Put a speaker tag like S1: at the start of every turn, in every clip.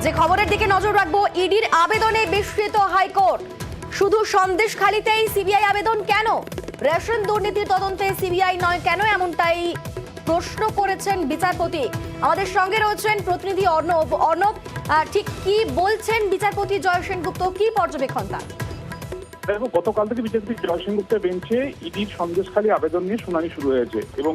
S1: যে খবরের দিকে নজর রাখবো, ইডির আবেদনে বিস্মিত হাইকোর্ট। শুধু সন্দেশখালিতেই সিবিআই আবেদন কেন? রেশন দুর্নীতির তদন্তে সিবিআই নয় কেন, এমনটাই প্রশ্ন করেছেন বিচারপতি। আমাদের সঙ্গে রয়েছেন প্রতিনিধি অর্ণব। অর্ণব, ঠিক কি বলছেন বিচারপতি জয় সেনগুপ্ত, কি পর্যবেক্ষণ তার?
S2: গতকাল থেকে বিচারপতি জয় সেনগুপ্তের বেঞ্চে ইডির সন্দেশখালী আবেদন নিয়ে শুনানি শুরু হয়েছে এবং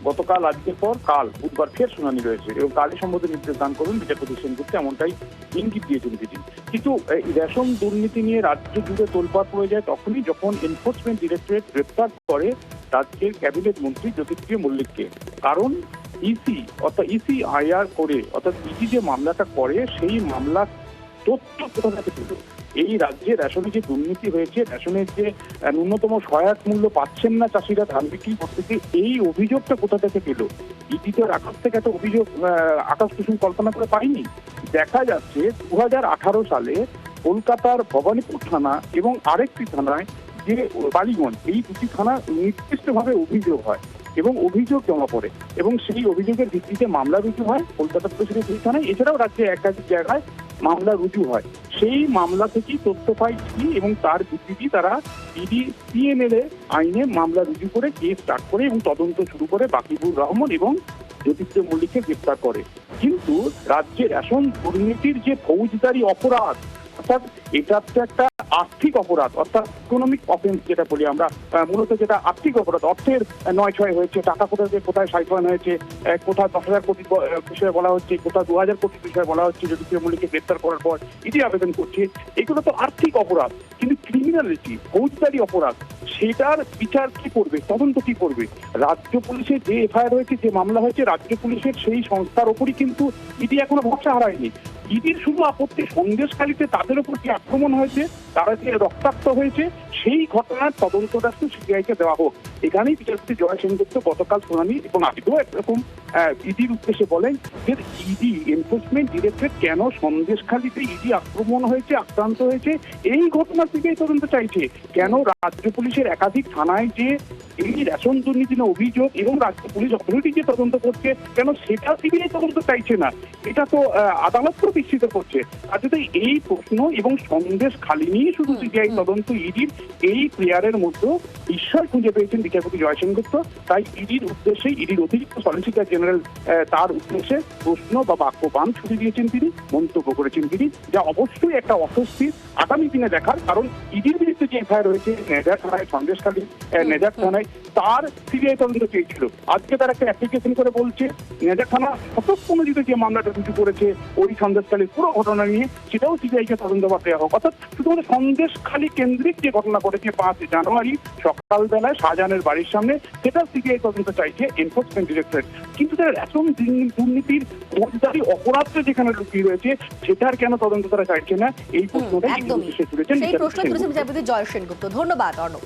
S2: গতকাল আজকের পর কাল বুধবার ফের শুনানি রয়েছে এবং কালই সম্বন্ধে নির্দেশ দান করবেন বিচারপতি সেনগুপ্ত, এমনটাই ইঙ্গিত দিয়েছেন তিনি। কিন্তু রেশন দুর্নীতি নিয়ে রাজ্য জুড়ে তোলপাড় পড়ে যায় তখনই যখন এনফোর্সমেন্ট ডিরেক্টরেট গ্রেপ্তার করে রাজ্যের ক্যাবিনেট মন্ত্রী জ্যোতিপ্রিয় মল্লিককে। কারণ ইসি অর্থাৎ ইসিআইআর করে অর্থাৎ ইডি যে মামলাটা করে সেই মামলার তথ্য কোথা থেকে পেল? এই রাজ্যে রেশনে যে দুর্নীতি হয়েছে, রেশনের যে ন্যূনতম সহায়ক মূল্য পাচ্ছেন না চাষিরা ধান বিক্রি করতে, এই অভিযোগটা কোথা থেকে পেল? ইডি তো আকাশ থেকে একটা অভিযোগ আকাশ কুসুম কল্পনা করে পাইনি। দেখা যাচ্ছে 2018 সালে কলকাতার ভবানীপুর থানা এবং আরেকটি থানায় যে বালিগঞ্জ, এই দুটি থানা নির্দিষ্টভাবে অভিযোগ হয় এবং অভিযোগ জমা পড়ে এবং সেই অভিযোগের ভিত্তিতে মামলা রুজু হয় কলকাতা পুলিশের দুই থানায়। এছাড়াও রাজ্যে একাধিক জায়গায় মামলা রুজু হয়। সেই মামলা থেকেই তথ্য পায় ইডি এবং তার ভিত্তিতেই তারা ইডি পিএনএলএ আইনে মামলা রুজু করে কেস স্টার্ট করে এবং তদন্ত শুরু করে বাকিবুর রহমান এবং জ্যোতিপ্রিয় মল্লিককে গ্রেপ্তার করে। কিন্তু রাজ্যের রেশন দুর্নীতির যে ফৌজদারি অপরাধ, অর্থাৎ এটা তো একটা আর্থিক অপরাধ, অর্থাৎ ইকোনমিক অফেন্স যেটা বলি আমরা, মূলত যেটা আর্থিক অপরাধ, অর্থের নয় ছয় হয়েছে, টাকা কোথায় সাইফান হয়েছে, কোথায় 10,000 কোটি বিষয়ে বলা হচ্ছে, কোথায় 2,000 কোটি বিষয়ে বলা হচ্ছে। জ্যোতিপ্রিয় মল্লিককে গ্রেপ্তার করার পর ইডি আবেদন করছে, এগুলো তো আর্থিক অপরাধ। কিন্তু ক্রিমিনালিটি, ফৌজদারি অপরাধ, সেটার বিচার কি করবে, তদন্ত কি করবে? রাজ্য পুলিশের যে এফআইআর হয়েছে, যে মামলা হয়েছে, রাজ্য পুলিশের সেই সংস্থার ওপরই কিন্তু ইডি এখনো ভরসা হারায়নি। ইডির শুধু আপত্তি সন্দেশখালীতে তাদের উপর যে আক্রমণ হয়েছে, তারা যে রক্তাক্ত হয়েছে, সেই ঘটনার তদন্তটা সিবিআইকে দেওয়া হোক। এখানেই বিচারপতি জয় সেনগুপ্ত গতকাল শুনানি এবং আজকেও একরকম ইডির উদ্দেশ্যে বলেন যে ইডি এনফোর্সমেন্ট ডিরেক্টরেট কেন সন্দেশখালীতে ইডি আক্রমণ হয়েছে, আক্রান্ত হয়েছে, এই ঘটনা সিবিআই তদন্ত চাইছে। কেন রাজ্য পুলিশের একাধিক থানায় যে এই রেশন দুর্নীতি অভিযোগ এবং রাজ্য পুলিশ অথরিটি যে তদন্ত করছে, কেন সেটা সিবিআই তদন্ত চাইছে না? এটা তো আদালতকেও বিস্মিত করছে। আর যদি এই প্রশ্ন এবং সন্দেশখালী নিয়ে শুধু সিবিআই তদন্ত, ইডির এই প্লেয়ারের মধ্যে বিস্ময় খুঁজে পেয়েছেন বিচারপতি জয় সেনগুপ্ত। তাই ইডির উদ্দেশ্যে, ইডির অতিরিক্ত সলিসিটর জেনারেল তার উদ্দেশ্যে প্রশ্ন বা বাক্যবাণ ছুড়ে দিয়েছেন তিনি, মন্তব্য করেছেন তিনি, যা অবশ্যই একটা অস্বস্তির আগামী দিনে দেখার। কারণ ইডির বিরুদ্ধে যে এফআইআর রয়েছে নেজার থানায়, সন্দেশখালী নেজার থানায়, তার সিবিআই তদন্ত চেয়েছিল। আজকে তার একটা অ্যাপ্লিকেশন করে বলছে নেজার থানা স্বতঃপ্রণোদিত যে মামলাটা রুজু করেছে ওই সন্দেশখালীর পুরো ঘটনা নিয়ে, সেটাও সিবিআইকে তদন্তভার দেওয়া হোক। অর্থাৎ শুধুমাত্র সন্দেশখালী কেন্দ্রিক যে ঘটনা ঘটেছে 5 জানুয়ারি সকালবেলায় শাহজাহানের বাড়ির সামনে, সেটা সিবিআই তদন্ত চাইছে এনফোর্সমেন্ট ডিরেক্টরেট। কিন্তু তারা রেশন দুর্নীতির ফৌজদারি অপরাধটা যেখানে লুকিয়ে রয়েছে, সেটার কেন তদন্ত তারা চাইছে না? এই প্রশ্নটাই
S1: একদমই সেই প্রশ্ন তুলেছেন বিচারপতি জয় সেনগুপ্ত। ধন্যবাদ অর্ণব।